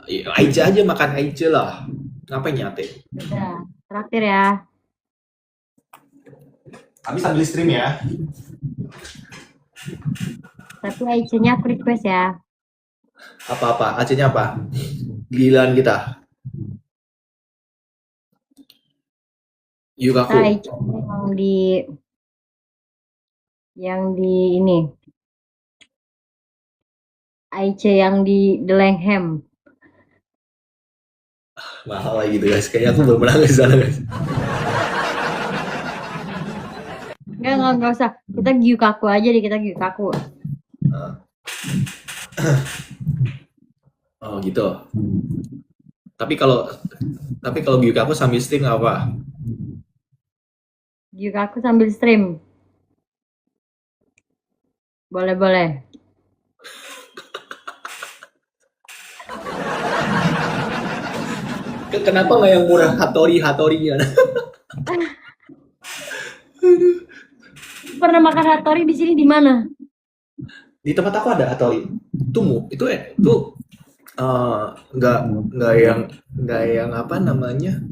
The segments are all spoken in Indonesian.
Aice aja, makan Aice lah. Ngapain nyate? Udah, traktir ya. Habis sambil stream ya. Tapi IC-nya aku request ya. Apa-apa? Acehnya apa? Giliran kita. Kita Yukaku. IC yang di ini. IC yang di Delengham. Mahal lagi gitu guys. Kayaknya aku belum pernah ke sana guys. Enggak usah. Kita Gyukaku aja deh, kita Gyukaku. Oh gitu. Tapi kalau Yukaku sambil stream nggak apa? Gyukaku sambil stream. Boleh. Kenapa nggak yang murah Hattori-nya? Pernah makan Hattori di sini di mana? Di tempat aku ada Hattori. Itu nggak nggak yang apa namanya?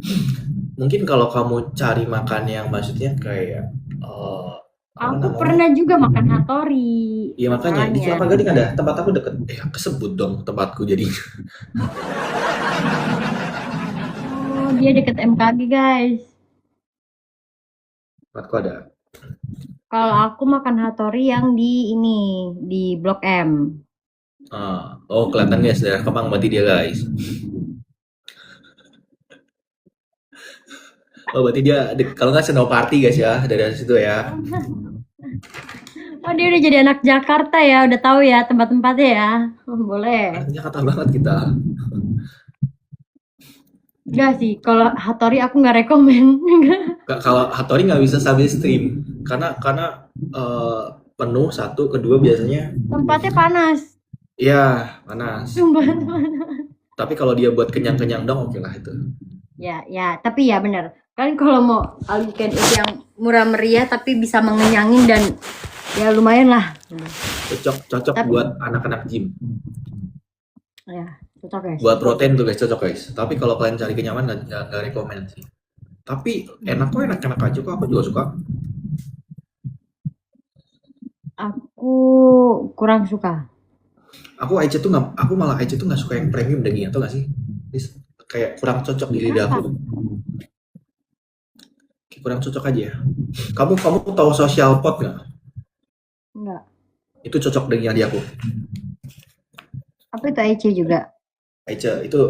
Mungkin kalau kamu cari makan yang maksudnya kayak apa Aku namanya? pernah juga makan Hattori. Iya makanya di Masalahnya. Kelapa Gading ada tempat aku deket. Kesebut dong tempatku jadi. Oh, dia deket MKG, guys. Tempatku ada. Kalau aku makan Hattori yang di ini, di Blok M. Oh kelihatan guys daerah Kemang berarti dia guys. Oh berarti dia kalau nggak Senopati guys ya dari situ ya. Oh, dia udah jadi anak Jakarta ya, udah tahu ya tempat-tempatnya ya. Oh, boleh. Anak Jakarta banget kita. Enggak sih, kalau Hattori aku nggak rekomen. Kalau Hattori nggak bisa sambil stream karena penuh satu kedua biasanya. Tempatnya panas. Ya panas. Sumpah. Tapi kalau dia buat kenyang-kenyang dong oke lah itu. Ya, tapi ya bener. Kan kalau mau all you can eat yang murah meriah tapi bisa mengenyangin dan ya lumayan lah. Cocok Tapi buat anak-anak gym. ya, cocok ya. Buat protein tuh guys cocok guys. Tapi kalau kalian cari kenyamanan nggak rekomend sih. Tapi enak aja kok aku juga suka. Aku kurang suka. Aku malah Aice tuh nggak suka yang premium dagingnya tuh nggak sih? Kayak kurang cocok di lidahku. Kayak kurang cocok aja ya. Kamu tahu social pot nggak? Enggak. Itu cocok dagingnya di aku. Apa itu IC juga? Aice itu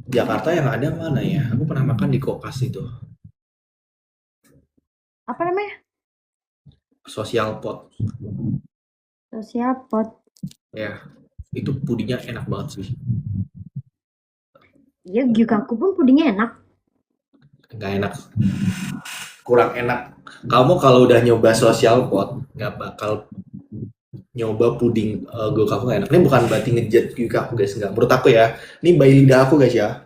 Jakarta yang ada mana ya? Aku pernah makan di Kokas itu. Apa namanya? Social pot. Social pot. Ya, itu pudingnya enak banget sih. Iya, Gyukaku pun pudingnya enak. Nggak enak. Kurang enak. Kamu kalau udah nyoba social pot, nggak bakal nyoba puding Gokaku nggak enak. Ini bukan berarti ngejat Gokaku guys, nggak. Menurut aku ya, ini bayi lidah aku guys ya.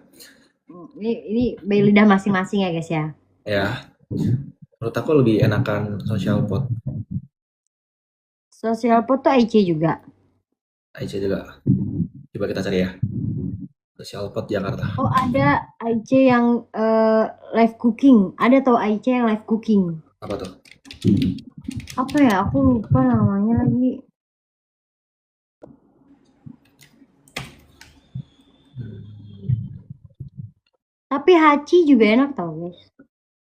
Ini bayi lidah masing-masing ya guys ya. Ya, menurut aku lebih enakan social pot. Social pot tuh IC juga. Aice juga. Coba kita cari ya. Social pot Jakarta. Oh, ada IC yang live cooking. Ada tau IC yang live cooking. Apa tuh? Apa ya? Aku lupa namanya lagi. Tapi Hachi juga enak tau guys.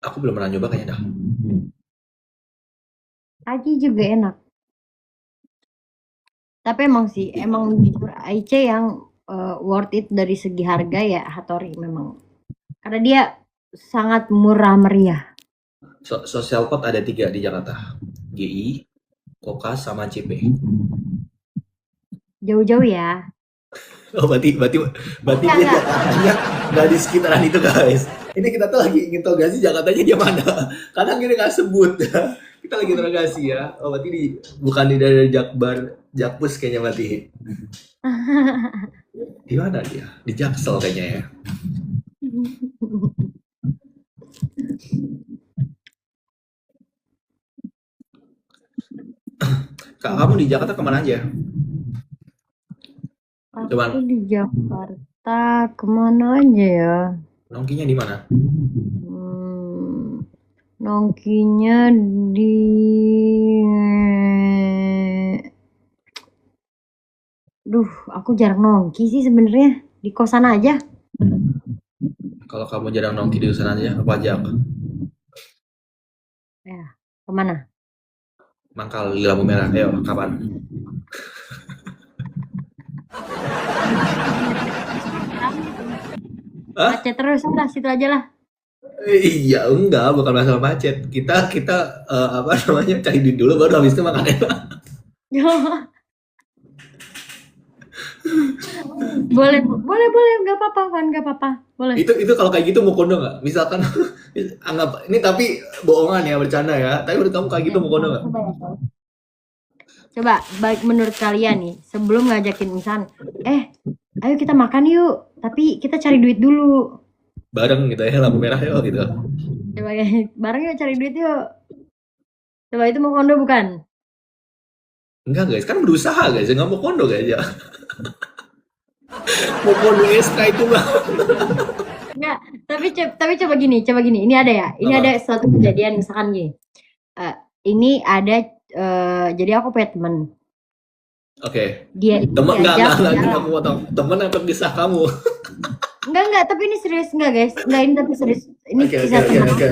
Aku belum pernah nyoba kayaknya dah. Hachi juga enak. Tapi emang sih, emang jujur IC yang worth it dari segi harga ya Hattori memang. Karena dia sangat murah meriah. Social pot ada 3 di Jakarta. GI, Kokas, sama CP. Jauh-jauh ya. Oh berarti dia Jakartanya nggak di sekitaran itu guys. Ini kita tuh lagi interogasi Jakartanya dia mana? Kadang kita nggak sebut. Kita lagi interogasi ya. Oh berarti bukan di daerah Jakpus kayaknya berarti. Di mana dia? Di Jaksel kayaknya ya. Kak, kamu di Jakarta kemana aja? Aku di Jakarta. kita kemana aja ya? Nongkinya di mana? Nongkinya di aku jarang nongki sih sebenarnya. Di kosan aja. Kalau kamu jarang nongki di sana aja, apa ajak? Ya, kemana? Mangkal di lampu merah. Ayo, kapan? Hah? Macet terus lah, situ aja lah. Iya, enggak, bukan masalah macet. Kita apa namanya, cari duit dulu baru habis itu makan enak. boleh, nggak apa-apa, kan nggak apa-apa, boleh. Itu kalau kayak gitu mau kondo nggak? Misalkan anggap ini tapi bohongan ya, bercanda ya. Tapi menurut kamu kayak gitu mau kondo nggak? Coba, baik menurut kalian nih, sebelum ngajakin misal, ayo kita makan yuk, tapi kita cari duit dulu. Bareng gitu ya, lampu merah yuk gitu. Coba bareng yuk cari duit yuk. Coba itu mau kondo bukan? Enggak guys, kan berusaha guys, nggak mau kondo guys ya. Mau kondo SK itu mah. Enggak, tapi coba gini. Ini ada ya. Ini Apa? ada suatu kejadian misalkan gini. Ini ada jadi aku punya temen. Oke. Dia Temen enggak, diajak aku potong. Temen atau kisah kamu? Enggak, tapi ini serius enggak, guys? Enggak, ini tapi serius. Ini Oke. kisah teman aku.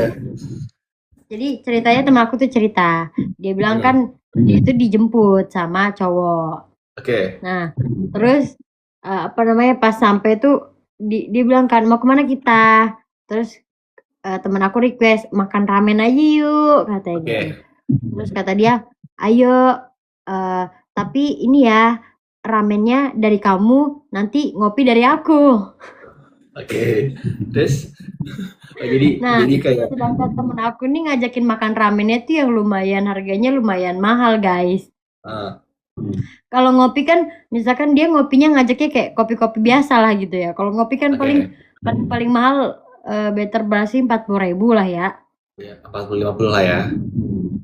Jadi ceritanya teman aku tuh cerita. Dia bilang kan dia itu dijemput sama cowok. Oke. Nah, terus apa namanya pas sampai tuh dia bilang kan mau kemana kita? Terus teman aku request makan ramen aja yuk katanya Oke. gitu. Terus kata dia, ayo tapi ini ya ramennya dari kamu, nanti ngopi dari aku. Oke. Terus jadi kayak sedangkan temen aku nih ngajakin makan ramennya tuh yang harganya lumayan mahal, guys. Kalau ngopi kan misalkan dia ngopinya ngajaknya kayak kopi-kopi biasa lah gitu ya. Kalau ngopi kan paling mahal better berasi 40.000 lah ya. Ya, 40-50 lah ya.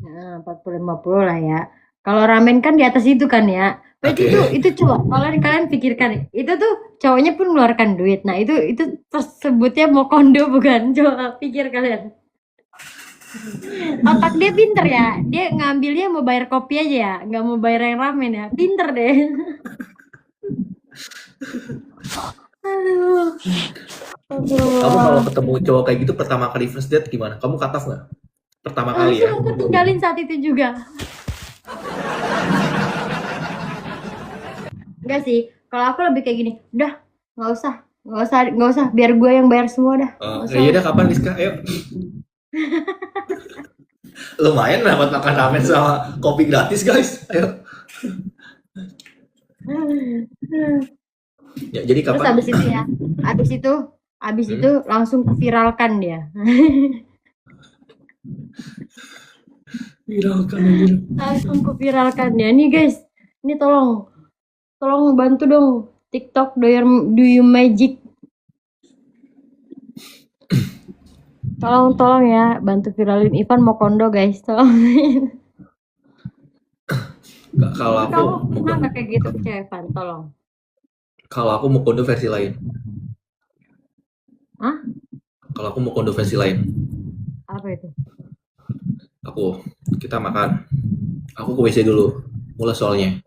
Nah, 40-50 lah ya. Kalau ramen kan di atas itu kan ya. Berarti itu coba kalian pikirkan, itu tuh cowoknya pun mengeluarkan duit. Nah, itu tersebutnya mau kondo bukan? Coba pikir kalian. Otak dia pinter ya. Dia ngambilnya mau bayar kopi aja ya, nggak mau bayar yang ramen ya. Pinter deh. Aduh. Kamu kalau ketemu cowok kayak gitu pertama kali first date gimana? Kamu cut off nggak? Pertama kali ya? Aku tinggalin saat itu juga. Enggak sih, kalau aku lebih kayak gini, udah nggak usah, biar gue yang bayar semua dah. Ya udah kapan Rizka? Ayo. Lumayan dapat makan ramen sama kopi gratis guys. Ayo. Ya, jadi kapan? Terus abis itu langsung viralkan dia. Langsung viralkan dia. Nih guys, ini tolong bantu dong TikTok do you magic. Tolong ya, bantu viralin Ivan mau kondo guys, tolong. Kalau aku pernah nggak kayak gitu ke Ivan, tolong. Kalau aku mau kondo versi lain. Hah? Kalau aku mau kondo versi lain. Apa itu? Kita makan. Aku ke WC dulu, mulai soalnya.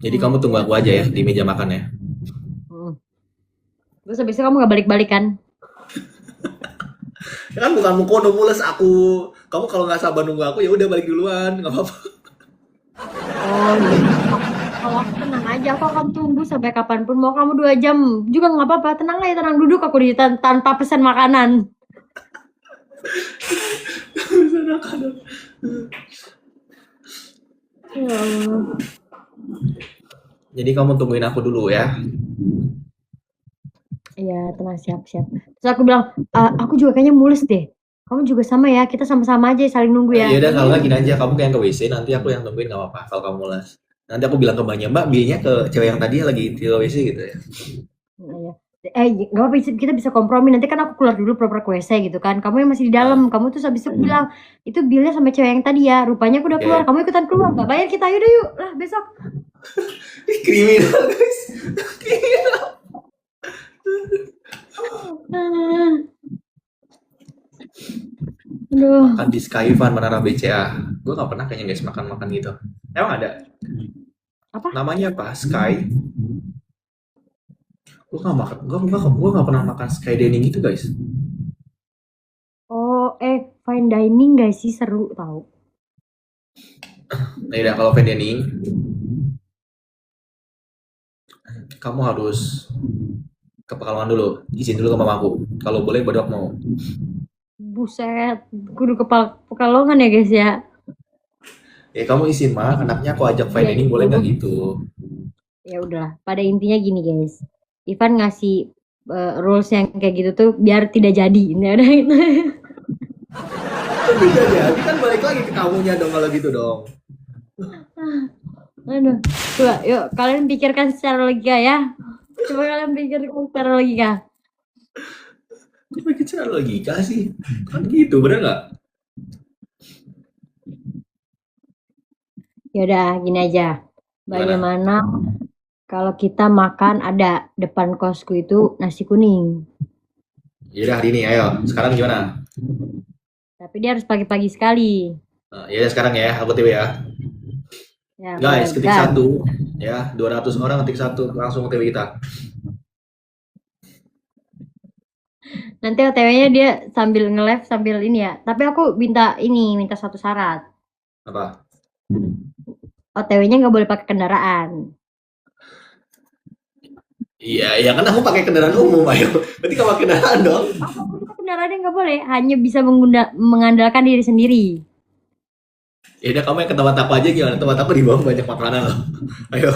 Jadi kamu tunggu aku aja ya di meja makan ya. Terus habis itu kamu nggak balik-balik kan? Ya kan bukan mau kondo mules aku. Kamu kalau nggak sabar nunggu aku ya udah balik duluan, nggak apa-apa. Oh gitu. Kalau aku tenang aja, aku akan tunggu sampai kapanpun. Mau kamu 2 jam juga nggak apa-apa. Tenang aja, tenang duduk aku di tanpa pesan makanan. Pesan makanan. Jadi kamu tungguin aku dulu ya. Iya, tenang, siap. Terus aku bilang, aku juga kayaknya mules deh. Kamu juga sama ya, kita sama-sama aja saling nunggu ya. Iya udah, kalau gini aja, kamu kayak ke WC, nanti aku yang tungguin nggak apa-apa kalau kamu mules. Nanti aku bilang ke mbaknya, biayanya ke cewek yang tadi lagi di WC gitu ya. Iya. Nggak apa-apa, kita bisa kompromi. Nanti kan aku keluar dulu proper ke WC gitu kan. Kamu yang masih di dalam, kamu tuh habis itu bilang, itu bilnya sama cewek yang tadi ya. Rupanya aku udah keluar, kamu ikutan keluar. Nggak bayar kita, yaudah yuk lah besok. Kriminal guys. Aduh, Makan di Skyvan Menara BCA. Gue nggak pernah kayaknya guys makan-makan gitu. Emang ada? apa? Namanya apa? Sky? Gue nggak makan. Gue nggak pernah makan sky dining gitu guys. Oh, fine dining guys sih seru tau. Nah, ya kalau fine dining, kamu harus ke Pekalongan dulu. Izin dulu ke mamaku. Kalau boleh bodok mau. Buset, kudu kepala Pekalongan ya guys ya. Ya kamu izin mah, anaknya aku ajak fine Iya, dining boleh itu. nggak gitu? Ya udahlah, pada intinya gini guys. Ivan ngasih rules yang kayak gitu tuh biar tidak jadi. Ya udah gitu. Bisa jadi kan balik lagi ke kamunya dong kalau gitu dong. Aduh, coba yuk kalian pikirkan secara logika ya. Coba kalian pikirkan secara logika. Kok pakai cara logika sih? Kan gitu, bener nggak? Ya udah gini aja. Gimana? Bagaimana kalau kita makan ada depan kosku itu nasi kuning. Yaudah hari ini, ayo. Sekarang gimana? Tapi dia harus pagi-pagi sekali. Ya sekarang ya, aku TW ya. Ya, Guys, boleh. ketik Dan satu. Ya, 200 orang ketik satu. Langsung TW kita. nanti OTW-nya dia sambil nge-live sambil ini ya. Tapi aku minta satu syarat. Apa? OTW-nya nggak boleh pakai kendaraan. Iya, ya kan aku pakai kendaraan umum, ayo. Berarti kamu pakai kendaraan dong. Kendaraannya nggak boleh, hanya bisa mengandalkan diri sendiri. Ya udah kamu yang ke tempat aku aja gimana? Tempat aku di bawah banyak makanan loh. Ayo.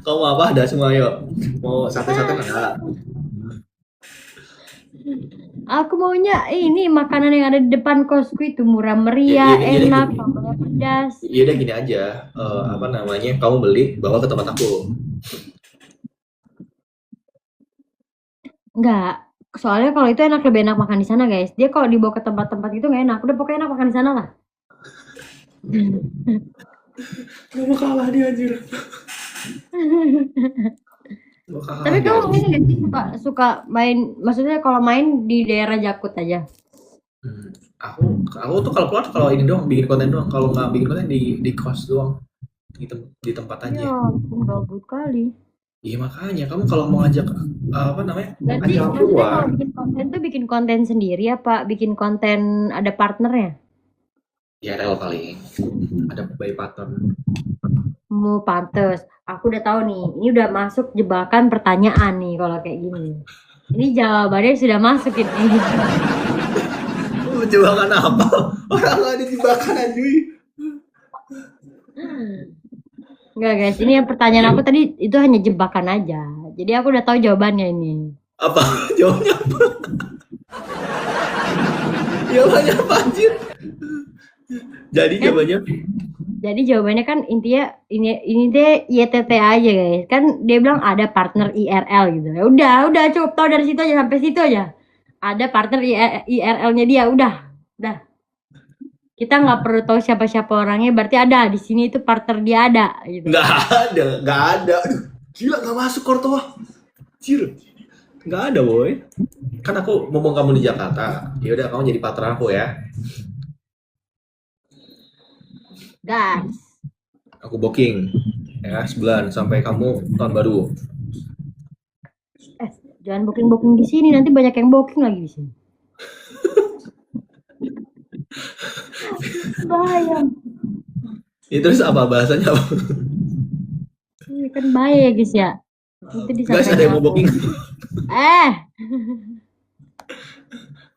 Kamu mau apa? Ada semua, ayo. Mau sate-sate ada. Aku maunya ini makanan yang ada di depan kosku itu murah meriah, enak, sambalnya pedas. Iya udah gini aja. Apa namanya? Kamu beli, bawa ke tempat aku. Enggak, soalnya kalau itu lebih enak makan di sana guys. Dia kalau dibawa ke tempat-tempat itu nggak enak. Udah pokoknya enak makan di sana lah. Gak mau kalah dia anjir. Tapi kamu ini nggak sih suka main? Maksudnya kalau main di daerah Jakut aja. Aku tuh kalau keluar kalau ini doang bikin konten doang. Kalau nggak bikin konten di kos doang. Di tempat aja. Ya, gabut kali. Iya makanya kamu kalau mau ngajak apa namanya? Berarti Ajak maksudnya keluar. kalau bikin konten tuh bikin konten sendiri apa bikin konten ada partnernya? Ya rel paling. Ada by partner. Mau pantes. Aku udah tahu nih. Ini udah masuk jebakan pertanyaan nih kalau kayak gini. Ini jawabannya sudah masuk ini. Jebakan apa? Orang nggak ada jebakan anjir. Enggak guys, ini yang pertanyaan aku tadi itu hanya jebakan aja. Jadi aku udah tahu jawabannya ini. Apa? Jawabnya apa? Jawabannya apa anjir? Jadi jawabannya Jadi jawabannya kan intinya ini teh YTT aja guys. Kan dia bilang ada partner IRL gitu. Ya udah cukup tahu dari situ aja sampai situ aja. Ada partner IRL-nya dia, udah. Kita nggak perlu tahu siapa-siapa orangnya, berarti ada di sini itu partner dia ada gitu. nggak ada. Aduh, gila nggak masuk Kortoa. Anjir. Nggak ada boy. Kan aku ngomong kamu di Jakarta. Ya udah kamu jadi partner aku ya. Guys, Aku booking ya sebulan sampai kamu tahun baru. jangan booking di sini, nanti banyak yang booking lagi di sini. Bahaya. Ya terus apa bahasanya apa? Ini kan bahaya guys ya. Nanti Guys ada yang mau booking?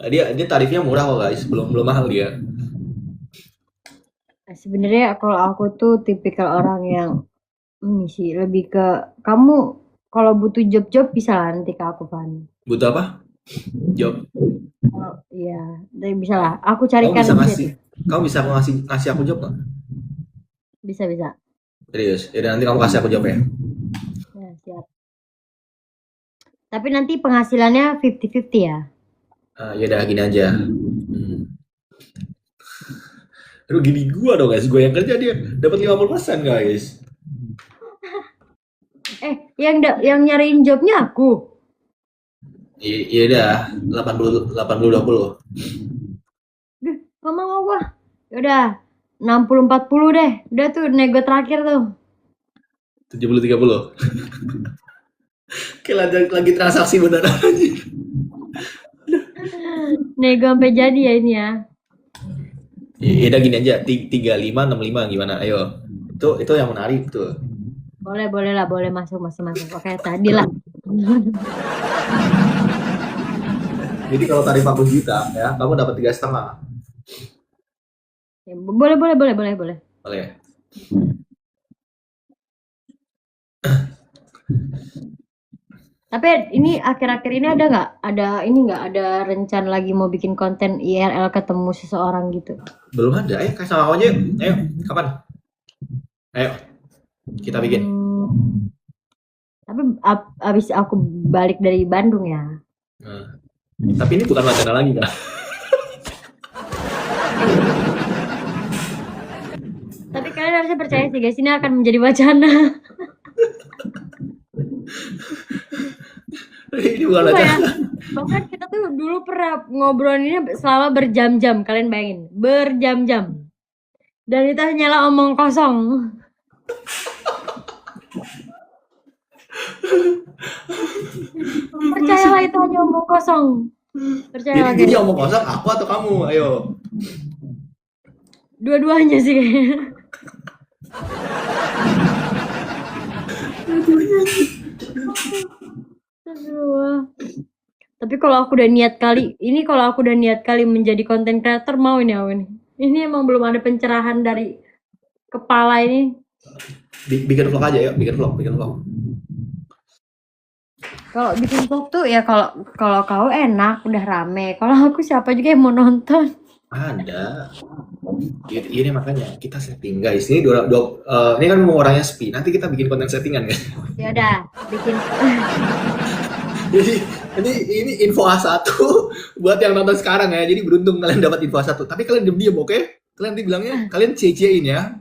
Dia tarifnya murah kok guys, belum mahal dia. Sebenarnya kalau aku tuh tipikal orang yang ini sih lebih ke kamu kalau butuh job bisa lah nanti ke aku Van. Butuh apa? Job. Oh, iya, bisa lah. Aku carikan. Kamu bisa ngasih aku job nggak? Bisa. Serius? Ya nanti kamu kasih aku job ya. Ya, siap. Tapi nanti penghasilannya 50-50 ya. Ya udah gini aja. Aduh gini gua dong guys, gua yang kerja dia dapat 50% guys. Yang nyariin jobnya aku. Iya dah, 80 20. Duh, nggak mau gua. Yaudah, 60 40 deh. Udah tuh nego terakhir tuh. 70 30. Kayak lagi transaksi beneran. Nego sampai jadi ya ini ya. Ya udah gini aja, 35 65 gimana? Ayo. Itu yang menarik tuh. Boleh lah, boleh masuk. Oke, tadi lah. Jadi kalau tarif aku juta ya, kamu dapat 3,5. Ya, boleh. Boleh. Tapi ini akhir-akhir ini ada rencana lagi mau bikin konten IRL ketemu seseorang gitu. Belum ada. Ayo kasih sama aku aja. Ayo, kapan? Ayo. Kita bikin. Tapi abis aku balik dari Bandung ya. Nah, tapi ini bukan wacana lagi kan? Tapi kalian harusnya percaya sih guys, ini akan menjadi wacana. Ini bukan Sumpah ya, wacana. bahkan kita tuh dulu pernah ngobrolinnya selama berjam-jam, kalian bayangin, berjam-jam. Dan itu hanyalah omong kosong. Percayalah itu hanya omong kosong. Percayalah Jadi guys. omong kosong aku atau kamu? Ayo. Dua-duanya sih kayaknya. Aduh. Tapi kalau aku udah niat kali menjadi content creator, mau ini aku nih. Ini emang belum ada pencerahan dari kepala ini. Bikin vlog aja yuk, bikin vlog. Kalau bikin vlog tuh ya kalau kau enak, udah rame. Kalau aku siapa juga yang mau nonton. Ada. Ini makanya kita setting guys. Ini ini kan mau orangnya sepi. Nanti kita bikin konten settingan kan. Ya udah, bikin. Jadi ini info A1 buat yang nonton sekarang ya. Jadi beruntung kalian dapat info A1. Tapi kalian diam-diam, oke? Kalian nanti bilangnya kalian cie-ciein ya.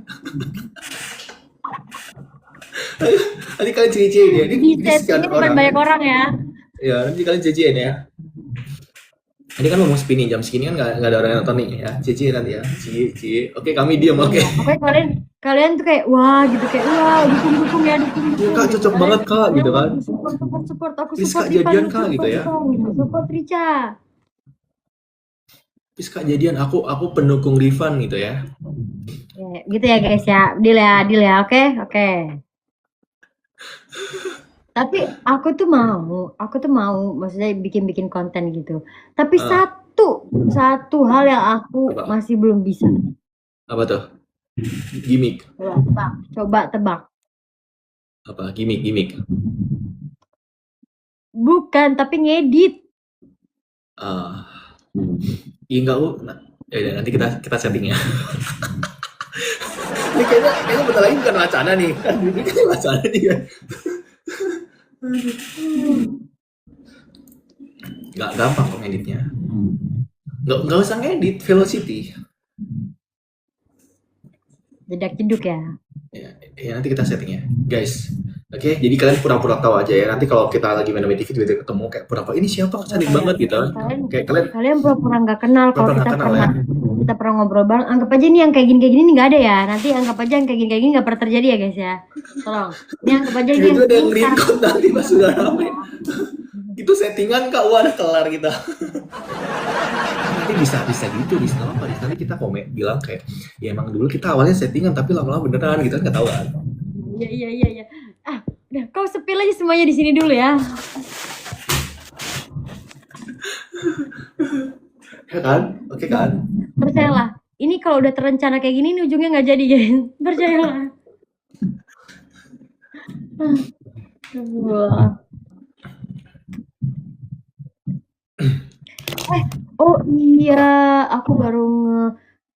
Nanti kalian cie-ciein ya. Di settingnya bukan banyak orang ya. Ya, nanti kalian cie-ciein ya. Ini kan ngomong sepi nih, jam segini kan nggak ada orang yang nonton nih ya. Cie nanti ya. Cie. Oke, kami diam, oke. Pokoknya kalian tuh kayak wah gitu, kayak wah dukung ya. Ya, Kak, cocok banget Kak gitu kan. Support aku Please, support Kak, jadian Kak gitu ya. Support Rica. Please Kak, jadian aku pendukung Rifan gitu ya. Ya, gitu ya guys ya. Deal ya. Oke. Tapi aku tuh mau maksudnya bikin konten gitu. Tapi satu hal yang aku Apa? masih belum bisa. Apa tuh? Gimik. Coba tebak. Apa? Gimik. Bukan, tapi ngedit. Iya enggak ya nanti kita setting ya. Ini kayaknya bentar lagi bukan wacana nih. Kan ini kan wacana nih kan. Nggak gampang kok ngeditnya. Nggak usah ngedit, velocity. Jedak jeduk ya. Ya nanti kita setting ya, guys. Oke, jadi kalian pura-pura tahu aja ya. Nanti kalau kita lagi main TV tiba-tiba ketemu kayak pura-pura ini siapa cantik banget gitu. Kayak Kalian pura-pura nggak kenal kalau pura-pura kita kenal, pernah kita pernah ngobrol bareng. Anggap aja nih yang kayak gini nih nggak ada ya. Nanti anggap aja yang kayak gini nggak pernah terjadi ya guys ya. Tolong. Ini anggap aja ini itu ada yang record nanti pas sudah ramai. Itu settingan Kak, udah kelar kita. Nanti bisa gitu, bisa apa? Nanti kita komen bilang kayak ya emang dulu kita awalnya settingan tapi lama-lama beneran gitu kan, nggak tahu kan. Iya. Udah kau spill aja semuanya di sini dulu ya. Ya kan? Oke kan? Percayalah. Ini kalau udah terencana kayak gini, ini ujungnya nggak jadi guys. Percayalah. Oh iya, aku baru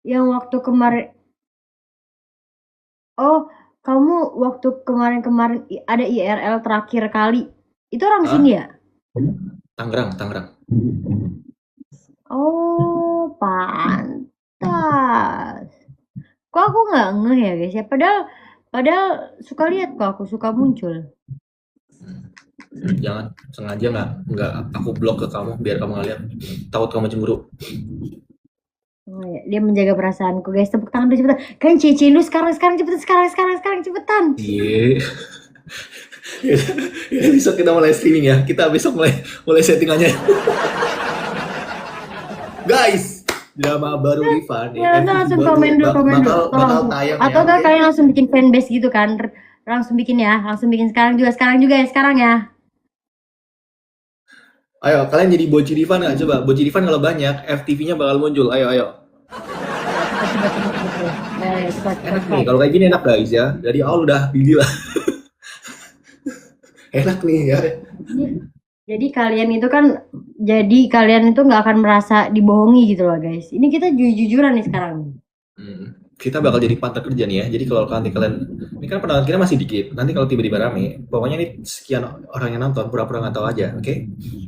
yang waktu kemarin. Oh, kamu waktu kemarin ada IRL terakhir kali. Itu orang sini ya? Tangerang. Oh, pantas. Kok aku nggak ngeh ya guys ya? Padahal suka lihat kok, aku suka muncul. Jangan sengaja nggak aku blok ke kamu biar kamu nggak lihat. Takut kamu cemburu. Oh, ya. Dia menjaga perasaanku guys. Tepuk tangan dulu cepetan. Kalian cici lu sekarang cepetan. Cepetan. Iya. Ya, besok kita mulai streaming ya. Kita besok mulai settingannya. Guys, drama baru Rifan Ya, FTV langsung baru komen dulu. bakal tayang Atau ya. enggak Oke? kalian langsung bikin fanbase gitu kan? Langsung bikin ya. Langsung bikin sekarang juga ya. Sekarang ya. Ayo, kalian jadi Boci Rifan nggak? Coba, Boci Rifan kalau banyak, FTV-nya bakal muncul. Ayo. Enak nih, kalau kayak gini enak guys ya. Dari awal udah pilih lah. Enak nih ya. Jadi kalian itu nggak akan merasa dibohongi gitu loh guys. Ini kita jujuran nih sekarang. Kita bakal jadi partner kerja nih ya. Jadi kalau nanti kalian, ini kan penonton kita masih dikit. Nanti kalau tiba-tiba rame, pokoknya ini sekian orang yang nonton, pura-pura nggak tahu aja, oke?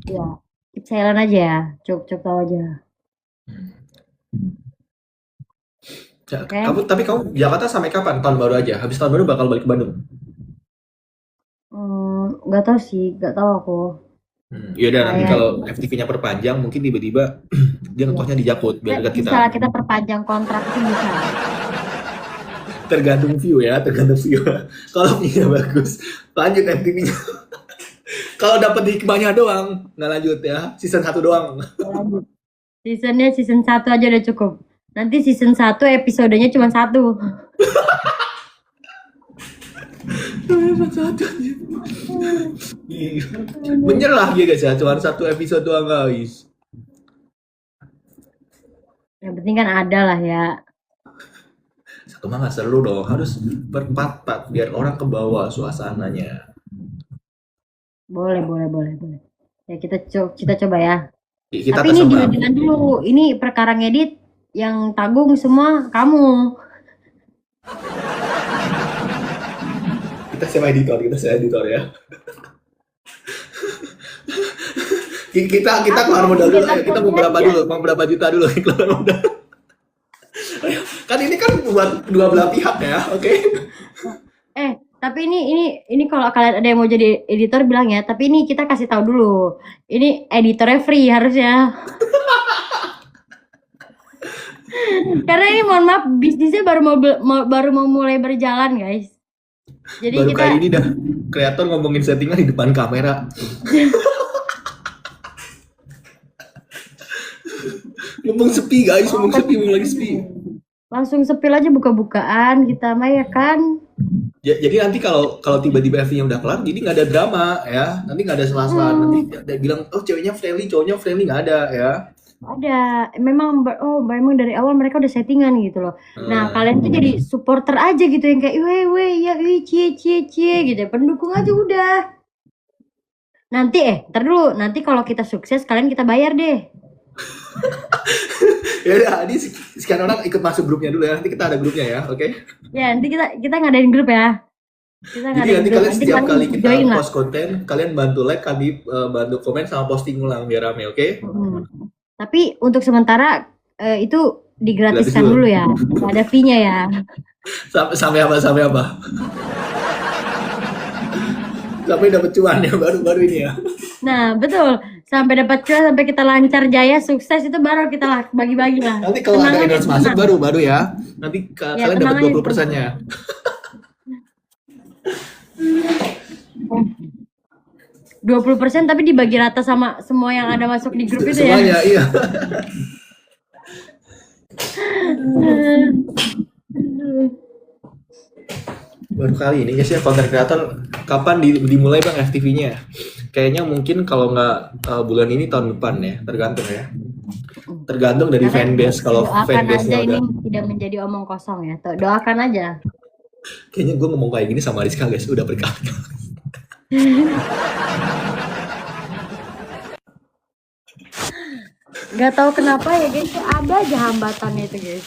Ya, keep silent aja ya. Cukup tahu aja. Ya, Oke. tapi kamu Jakarta sampai kapan? Tahun baru aja. Habis tahun baru bakal balik ke Bandung. Nggak tahu sih, nggak tahu aku. Yaudah nanti Kayak- kalau FTV-nya perpanjang, mungkin tiba-tiba dia ngekosnya di Jakut biar dekat kita. Bisa lah kita perpanjang kontrak itu bisa. Tergantung view ya, tergantung view. Kalau view-nya bagus, lanjut FTV-nya. Kalau dapat hikmahnya doang, nggak lanjut ya. Season 1 doang. Lanjut. Seasonnya season 1 aja udah cukup. Nanti season 1 episodenya cuma 1. Menyerah ya guys ya, cuma 1 episode doang guys. Yang penting kan ada lah ya. Satu mah nggak seru dong, harus berempat biar orang ke bawah suasananya. Boleh. Ya kita coba ya. Kita Tapi ini tersebar. dilan dulu. Ini perkara ngedit yang tanggung semua kamu. Kita sewa editor ya. kita keluar modal dulu, ayo. Kita mau berapa juta dulu keluar modal. Ayo, kan ini kan buat dua belah pihak ya, oke? Tapi ini kalau kalian ada yang mau jadi editor bilang ya. Tapi ini kita kasih tahu dulu. Ini editornya free harusnya. Karena ini mohon maaf bisnisnya baru mau mulai berjalan guys. Jadi Baru kita kali ini dah kreator ngomongin settingan di depan kamera. Ngomong sepi guys, ngomong lagi sepi. langsung sepil aja buka-bukaan kita mah ya kan. Jadi nanti kalau tiba-tiba FV-nya udah kelar, jadi nggak ada drama ya. Nanti nggak ada sela-sela. Nanti dia bilang, oh ceweknya friendly, cowoknya friendly, nggak ada ya. Ada, memang dari awal mereka udah settingan gitu loh. Nah kalian tuh jadi supporter aja gitu yang kayak weh ya cie gitu ya. Pendukung aja udah. Nanti ntar dulu, nanti kalau kita sukses kalian kita bayar deh. Ya udah, ini sekian orang ikut masuk grupnya dulu ya. Nanti kita ada grupnya ya, oke? Ya nanti kita ngadain grup ya. Kita Jadi nanti kalian setiap kali kita join lah. post konten, kalian bantu like, kami bantu komen sama posting ulang biar rame, oke? Tapi untuk sementara itu digratiskan Gratis dulu. dulu ya. Nggak ada fee-nya ya. Sampai apa? Sampai dapat cuan ya baru ini ya. Nah betul, sampai dapat cuan, sampai kita lancar jaya sukses itu baru kita lah bagi-bagi lah. Nanti kalau ada Tenang aja, endorse masuk tenang. baru ya. Nanti Ya, kalian dapat tenang aja, 20%-nya. 20% tapi dibagi rata sama semua yang ada masuk di grup itu ya. Semuanya, iya. Baru kali ini guys ya konten kreator kapan dimulai bang FTV-nya? Kayaknya mungkin kalau nggak bulan ini tahun depan ya, tergantung ya. Tergantung dari fanbase. Kalau Doakan fanbase-nya aja udah, ini tidak menjadi omong kosong ya. Tuh, doakan aja. kayaknya gue ngomong kayak gini sama Rizka guys, udah berkali-kali. Gak tahu kenapa ya guys, ada aja hambatannya itu guys.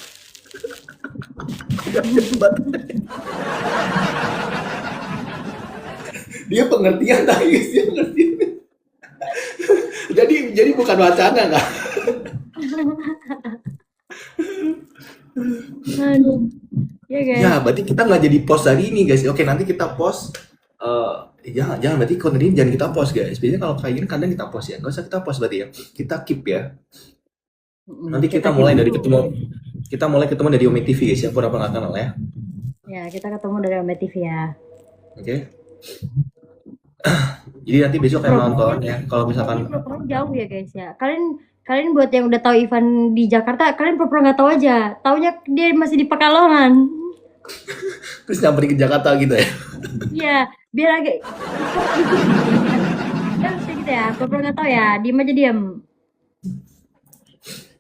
Dia pengertian tadi guys, dia pengertian. jadi bukan wacana nggak? Aduh. Ya guys. Ya berarti kita nggak jadi post hari ini guys. Oke nanti kita post Jangan berarti konten ini jangan kita post guys. Biasanya kalau kayak gini kadang kita post ya. Nggak usah kita post berarti ya. Kita keep ya. Nanti kita mulai dari ketemu. Kita mulai ketemu dari Ome TV guys ya. Pura-pura nggak kenal ya. Ya, kita ketemu dari Ome TV ya. Oke. Jadi nanti besok kayak nonton ya. Kalau misalkan jauh ya guys ya. Kalian buat yang udah tahu Ivan di Jakarta, kalian pura-pura nggak tahu aja. Taunya dia masih di Pekalongan. terus nyamperin ke Jakarta gitu ya. Iya, biar agak ya bisa gitu ya. Pura-pura nggak tahu ya, diem aja diem.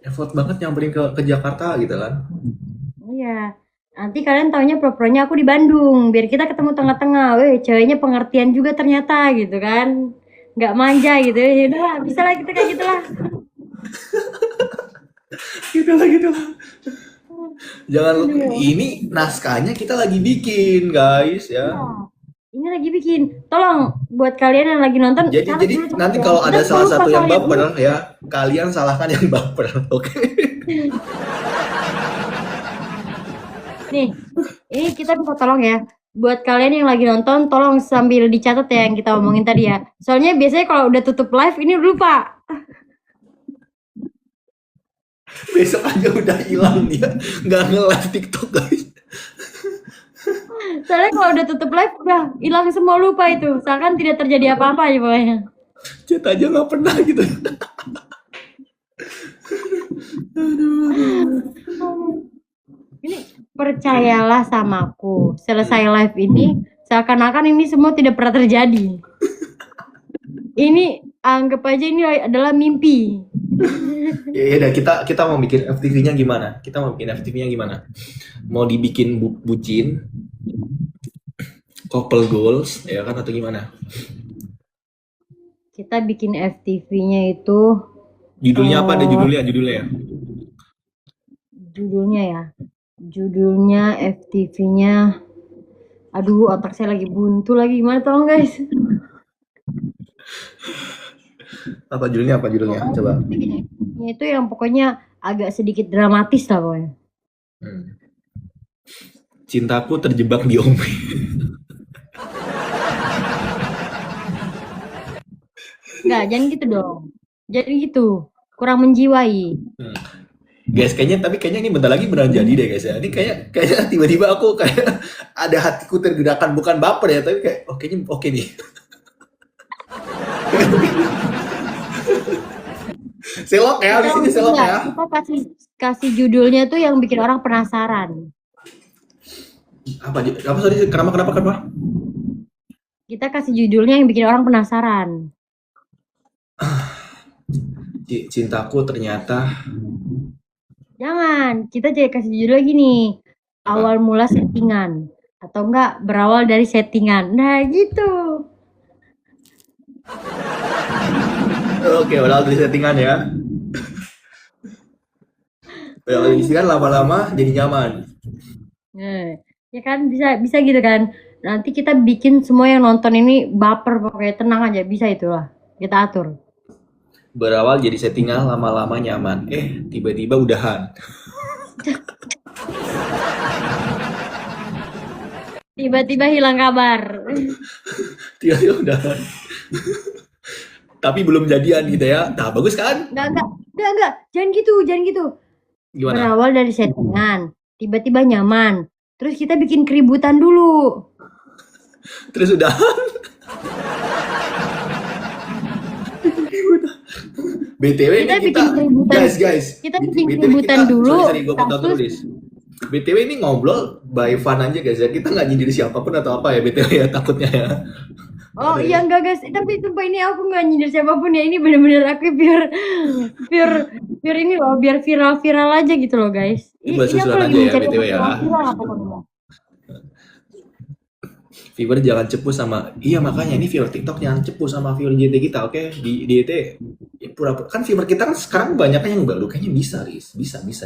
Effort banget nyamperin ke Jakarta gitu kan. Iya. Nanti kalian taunya pura-puranya aku di Bandung, biar kita ketemu tengah-tengah. Weh, ceweknya pengertian juga ternyata gitu kan. Nggak manja gitu. Ya udah lah, bisa lah kita kayak gitu lah. gitu lah. Jangan lupa, ini naskahnya kita lagi bikin guys ya. Ini lagi bikin. Tolong buat kalian yang lagi nonton. Jadi nanti kalau ada salah satu yang baper ya, kalian salahkan yang baper, oke? Nih, ini kita minta tolong ya. Buat kalian yang lagi nonton, tolong sambil dicatat ya yang kita omongin tadi ya. Soalnya biasanya kalau udah tutup live, ini lupa. Besok aja udah hilang dia, nggak nge-live TikTok guys. Soalnya kalau udah tutup live, udah hilang semua, lupa itu. Seakan tidak terjadi apa-apa ya pokoknya. Chat aja nggak pernah gitu. Ini percayalah samaku, selesai live ini seakan-akan ini semua tidak pernah terjadi. Ini anggap aja ini adalah mimpi. Ya udah, kita mau bikin FTV-nya gimana? Kita mau bikin FTV-nya gimana? Mau dibikin bucin, couple goals, ya kan, atau gimana? Kita bikin FTV-nya itu judulnya apa? Ada judulnya ya. Judulnya FTV-nya. Aduh, otak saya lagi buntu lagi. Gimana tolong guys? Apa judulnya? Coba. Itu yang pokoknya agak sedikit dramatis lah pokoknya. Cintaku terjebak di Ome. Enggak, jangan gitu dong. Jadi gitu. Kurang menjiwai. Guys, kayaknya ini bentar lagi beneran jadi deh guys ya. Ini kayaknya tiba-tiba aku kayak ada hatiku tergerakkan, bukan baper ya, tapi kayak kayaknya oke nih. Selok ya, habis ini selok ya. Kita kasih judulnya tuh yang bikin orang penasaran. Apa sorry, kenapa? Kita kasih judulnya yang bikin orang penasaran. Cintaku ternyata. Jangan, kita jadi kasih judul lagi nih. Awal mula settingan. Atau enggak, berawal dari settingan. Nah gitu. Oke, berawal dari settingan ya. Berawal dari settingan, lama-lama jadi nyaman. Ya kan, bisa gitu kan. Nanti kita bikin semua yang nonton ini baper, pokoknya tenang aja, bisa itulah. Kita atur. Berawal jadi settingan, lama-lama nyaman. Tiba-tiba udahan. Tiba-tiba hilang kabar. Tiba-tiba udahan. Tapi belum jadian gitu ya. Nah, bagus kan? Enggak. Jangan gitu. Gimana? Berawal dari settingan, tiba-tiba nyaman. Terus kita bikin keributan dulu. Terus udahan. BTW kita ini bikin keributan. Guys. Kita bikin keributan dulu. Sorry, gue potong tulis. BTW ini ngobrol by fun aja guys ya. Kita nggak nyindir siapapun atau apa ya BTW ya, takutnya ya. Oh iya enggak guys, tapi sumpah ini aku nggak nyindir siapapun ya. Ini bener-bener aku biar ini loh, biar viral aja gitu loh guys. Ini susulan aja ya BTW ya. Viewer jangan cepu sama, iya makanya ini viewer TikTok jangan cepu sama viewer JT kita, oke? Di JT ya, pura-pura kan viewer kita kan sekarang banyak yang baru, kayaknya bisa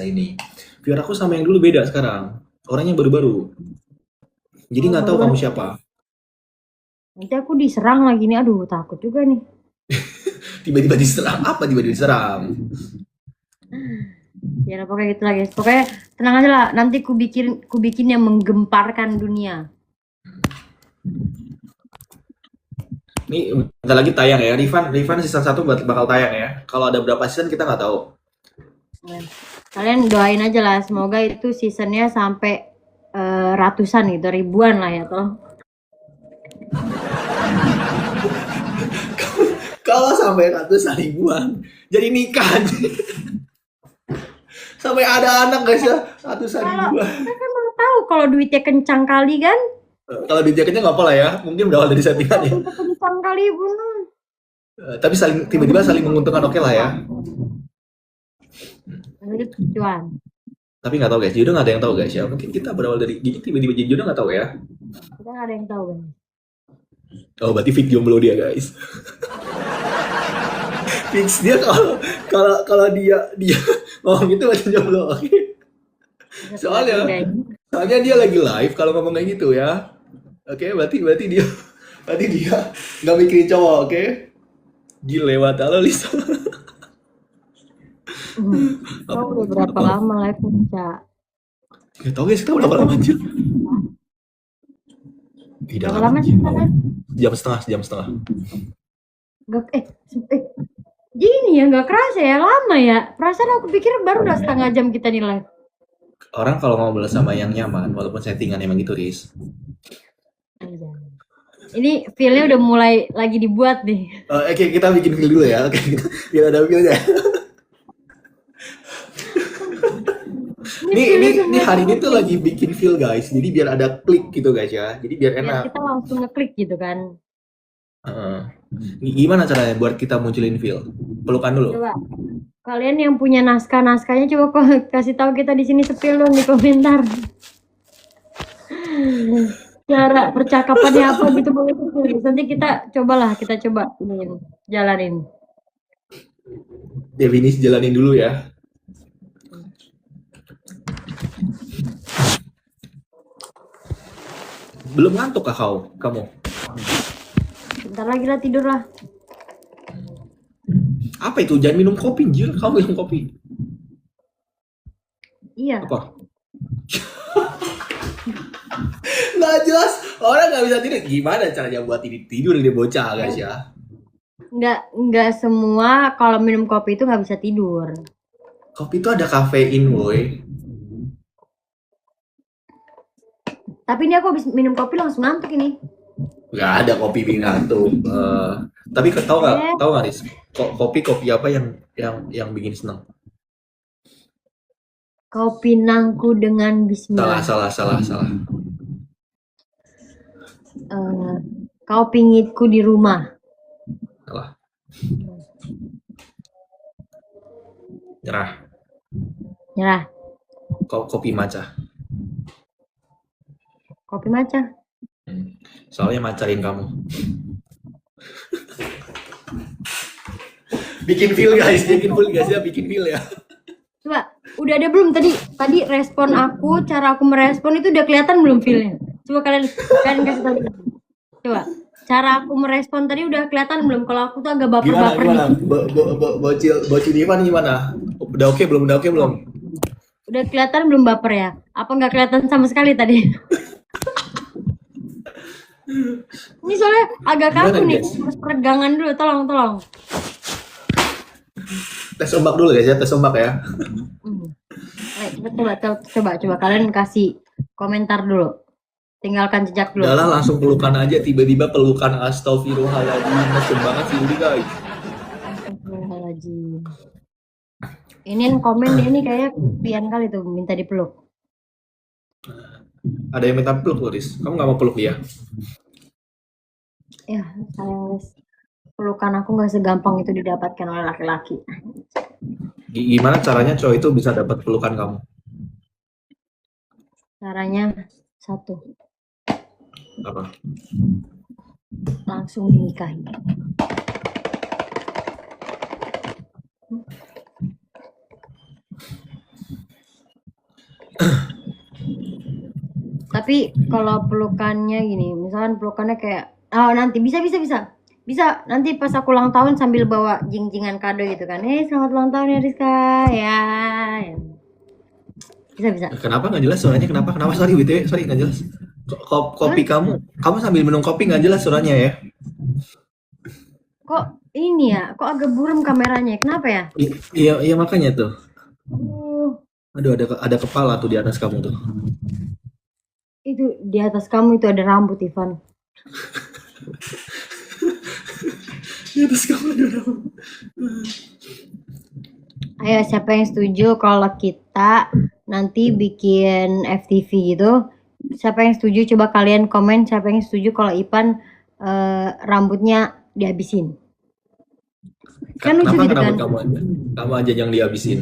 ini. Viewer aku sama yang dulu beda sekarang, orangnya baru-baru. Jadi nggak tahu kamu siapa. Nanti aku diserang lagi nih, aduh takut juga nih. Tiba-tiba diserang, apa tiba-tiba diserang? Ya pokoknya gitu lah guys, pokoknya tenang aja lah, nanti ku bikin yang menggemparkan dunia. Ini bentar lagi tayang ya. Rifan season 1 bakal tayang ya. Kalau ada berapa season kita nggak tahu. Kalian doain aja lah, semoga itu seasonnya sampai ratusan gitu, ribuan lah ya toh. Kalau sampai ratusan ribuan, jadi nikah. Sampai ada anak guys ya, ratusan ribuan. Kita kan mau tahu kalau duitnya kencang kali kan. Kalau di jaketnya nggak apa lah ya, mungkin berawal dari settingan ya. Kencang kali pun. Tapi tiba-tiba saling menguntungkan, oke lah ya. Itu tujuan. Tapi nggak tahu guys, jodoh nggak ada yang tahu guys ya. Mungkin kita berawal dari gini tiba-tiba jadi jodoh nggak tahu ya. Kita nggak ada yang tahu kan. Oh berarti fix jomblo dia guys. Fix dia kalau dia ngomong gitu macam jomblo, oke? Soalnya dia lagi live kalau ngomong kayak gitu ya. Oke, berarti dia nggak mikirin cowok, oke? Gile mata lo Lisa. Kau udah berapa lama live Cak? Gak tau guys, kita berapa lama anjir? Berapa lama sih kan? Jam setengah. Gini ya, nggak kerasa ya, lama ya. Perasaan aku pikir baru udah setengah jam kita nih live. Orang kalau ngobrol sama yang nyaman, walaupun settingan emang gitu, Riz. Ini feel-nya udah mulai lagi dibuat nih. Oke, kita bikin feel dulu ya. Oke, biar ada feel-nya. Ini hari ini tuh lagi bikin feel guys. Jadi biar ada klik gitu guys ya. Jadi biar enak. Kita langsung ngeklik gitu kan. Gimana caranya buat kita munculin feel? Pelukan dulu. Coba kalian yang punya naskahnya coba kasih tahu kita di sini sepil dong di komentar. Cara percakapannya apa gitu boleh sepil. Nanti kita coba jalanin. Definisi jalanin dulu ya. Belum ngantuk kah kamu? Bentar lagi lah tidur lah. Apa itu? Jangan minum kopi, Jil. Kamu minum kopi. Iya. Apa? Nggak jelas. Orang nggak bisa tidur. Gimana caranya buat tidur dia bocah guys ya? Nggak semua kalau minum kopi itu nggak bisa tidur. Kopi itu ada kafein, boy. Tapi ini aku habis minum kopi langsung ngantuk ini. Nggak ada kopi bikin ngantuk. Tapi tahu nggak, Riz? Kopi apa yang bikin senang? Kopi nangku dengan bismillah. Salah. Kau pingitku di rumah. Salah. Nyerah. Kopi matcha. Kopi matcha. Soalnya macarin kamu. bikin feel guys ya, bikin feel ya. Coba, udah ada belum tadi respon aku, cara aku merespon itu udah kelihatan belum feelnya? Coba kalian kasih tahu. Coba, cara aku merespon tadi udah kelihatan belum? Kalau aku tuh agak baper-baper. Gimana? Bocil Ivan gimana? Udah oke belum? Udah kelihatan belum baper ya? Apa nggak kelihatan sama sekali tadi? Ini soalnya agak kaku nih, harus peregangan dulu, tolong. Tes ombak dulu guys ya, tes ombak ya. Coba kalian kasih komentar dulu. Tinggalkan jejak dulu. Udah lah, langsung pelukan aja, tiba-tiba pelukan, astagfirullahaladzim. Mesum banget sih ini guys. Astagfirullahaladzim. Ini yang komen dia nih kayak pian kali tuh minta dipeluk. Ada yang minta peluk loh, Riz. Kamu gak mau peluk dia? Ya, sayang guys. Pelukan aku gak segampang itu didapatkan oleh laki-laki. Gimana caranya cowok itu bisa dapat pelukan kamu? Caranya satu. Apa? Langsung dinikahi. Tapi kalau pelukannya gini, misalkan pelukannya kayak nanti bisa nanti pas aku ulang tahun sambil bawa jing-jingan kado gitu kan. Selamat ulang tahun ya Rizka ya. Bisa. Kenapa nggak jelas suaranya? Kenapa? Sorry nggak jelas. Kopi kamu sambil minum kopi nggak jelas suaranya ya. Kok ini ya? Kok agak buram kameranya? Kenapa ya? Iya, iya makanya tuh. Oh, Aduh, ada kepala tuh di atas kamu tuh. itu di atas kamu itu ada rambut, Ivan. Di atas kamu ada rambut. Ayo, siapa yang setuju kalau kita nanti bikin FTV gitu? Siapa yang setuju? Coba kalian komen siapa yang setuju kalau Ivan rambutnya dihabisin. Kan lucu Kenapa gitu kan? kamu aja? Kamu aja yang dihabisin.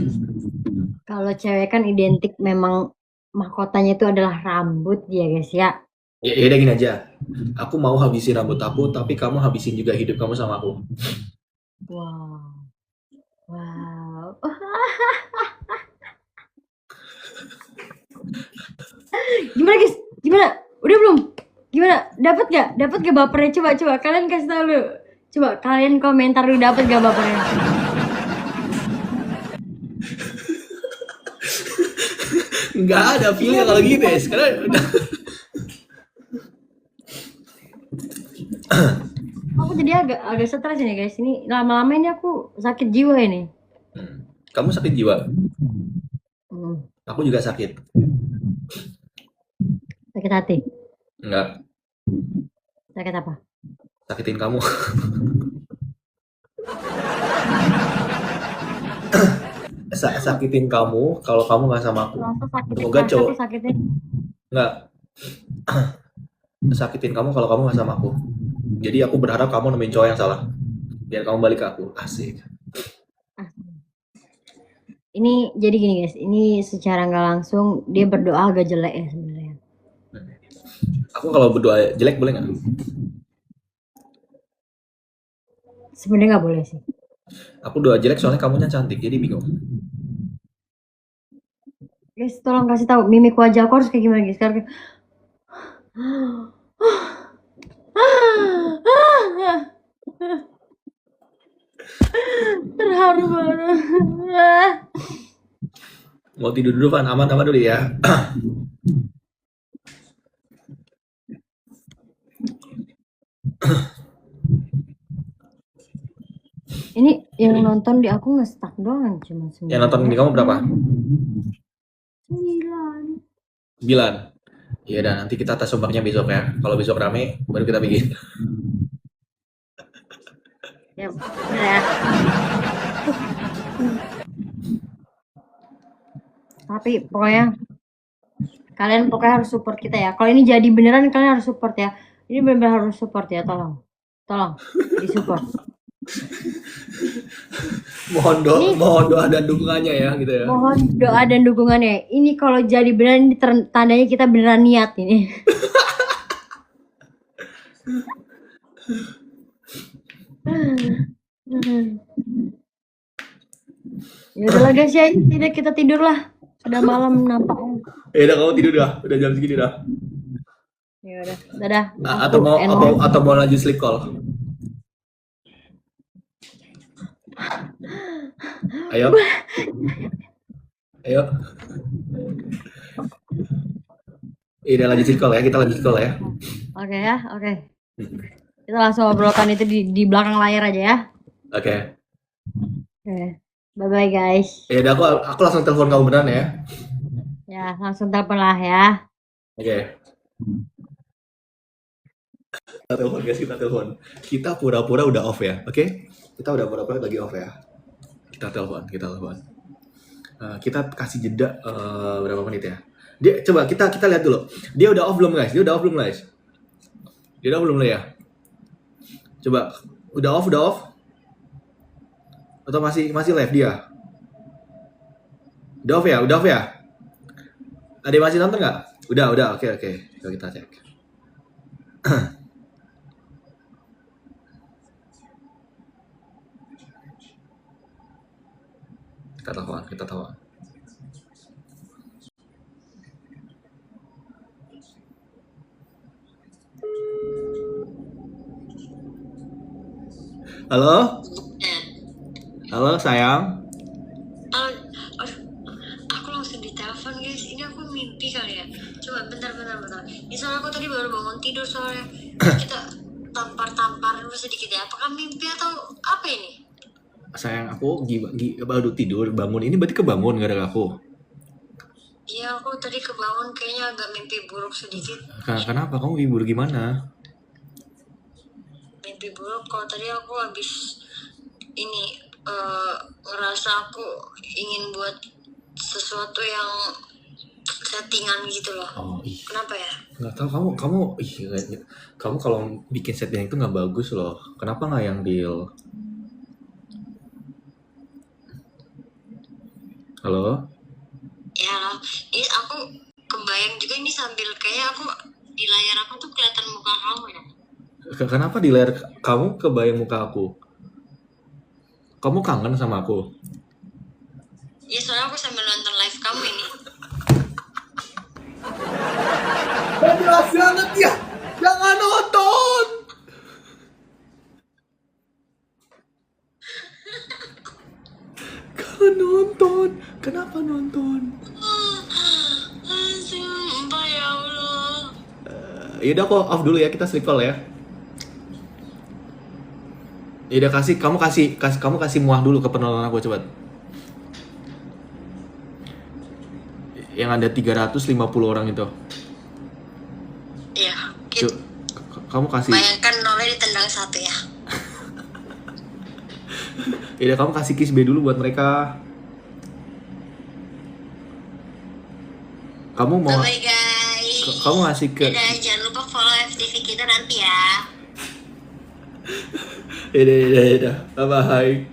Kalau cewek kan identik memang mahkotanya itu adalah rambut ya guys ya. Ya udah gini aja. Aku mau habisin rambut aku, tapi kamu habisin juga hidup kamu sama aku. Wow. Wow. Gimana guys? Gimana? Udah belum? Gimana? Dapat gak? Dapat gak bapernya? Coba kalian kasih tahu dulu. Coba kalian komentar dulu dapat gak bapernya? Nggak ada feeling kalau gitu ya. Sekarang udah. Aku jadi agak stres ini guys. Ini lama-lama ini aku sakit jiwa ini. Kamu sakit jiwa? Hmm. Aku juga sakit. Sakit hati? Enggak. Sakit apa? Sakitin kamu. Sakitin kamu kalau kamu nggak sama aku. Masa sakitin Semoga cowok. sakitin. Nggak. Sakitin kamu kalau kamu nggak sama aku. Jadi aku berharap kamu nemuin cowok yang salah. Biar kamu balik ke aku. Asik. Ini jadi gini guys. Ini secara nggak langsung dia berdoa agak jelek ya sebenarnya. Aku kalau berdoa jelek boleh nggak? Sebenarnya nggak boleh sih. Aku doa jelek soalnya kamunya cantik, jadi bingung. Guys, tolong kasih tahu mimik wajah aku harus kayak gimana guys. Sekarang terharu banget. Mau tidur dulu kan? Aman-aman dulu ya. Ini yang nonton di aku nge-stuck doang cuma 9. Yang nonton di kamu berapa? 9. 9. Ya udah, nanti kita tes ombaknya besok ya. Kalau besok rame, baru kita bikin. Ya, bener ya. Tapi pokoknya kalian harus support kita ya. Kalau ini jadi beneran kalian harus support ya. Ini benar-benar harus support ya, tolong. Tolong disupport. Mohon doa dan dukungannya ya gitu ya. Mohon doa dan dukungannya. Ini kalau jadi beneran ini tandanya kita beneran niat ini. Ya udahlah guys ya, tidak kita tidur lah. Sudah malam nampaknya. Ya udah, kamu tidur dah. Udah jam segini dah. Ya udah, dadah. Atau mau lanjut sleep call? Ayo. Ayo. Udah lanjut sleep call ya. Kita lanjut call ya. Oke ya, oke. Kita langsung obrolkan itu di belakang layar aja ya. Oke. Oke. Bye bye guys. Ya udah, aku langsung telepon kamu beneran ya. Ya, langsung telepon lah ya. Oke. Kita telepon guys, kita telepon. Kita pura-pura udah off ya, oke? Kita udah pura-pura lagi off ya. Kita telepon. Kita kasih jeda berapa menit ya? Dia coba kita lihat dulu. Dia udah off belum guys? Dia udah off belum ya? Coba udah off? Atau masih live dia? Udah off ya? Ada yang masih nonton nggak? Udah, oke. Coba kita cek. Kita tahu. Halo sayang. Aduh, aku langsung ditelepon guys. Ini aku mimpi kali ya. Coba bentar. Ini soalnya aku tadi baru bangun tidur soalnya. tampar-tampar dulu sedikit ya. Apakah mimpi atau apa ini? Sayang, aku baru tidur, bangun. Ini berarti kebangun gara-gara aku. Iya, aku tadi kebangun kayaknya agak mimpi buruk sedikit. Kenapa? Kamu hibur gimana? Mimpi buruk kalau tadi aku habis ini ngerasa aku ingin buat sesuatu yang settingan gitu loh. Oh, ih. Kenapa ya? Nggak tahu kamu kalau bikin setting itu nggak bagus loh. Kenapa nggak yang deal? Halo? Ya, ini aku kebayang juga ini sambil kayak aku di layar aku tuh kelihatan muka kamu ya. Kenapa di layar kamu kebayang muka aku? Kamu kangen sama aku? Ya soalnya aku sambil nonton live kamu ini. Jelas banget ya. Jangan nonton. Jangan nonton. Kenapa nonton? Sumpah ya Allah. Yaudah aku off dulu ya, kita sleep call ya. Yaudah kamu kasih muah dulu ke penonton aku coba. Yang ada 350 orang itu. Iya. Yuk, kamu kasih. Bayangkan nolnya ditendang satu ya. Yaudah kamu kasih kiss B dulu buat mereka. Kamu mau? Bye guys. Kamu ngasih ke. Dadah, jangan lupa follow FTV kita nanti ya. Yaudah. Bye bye.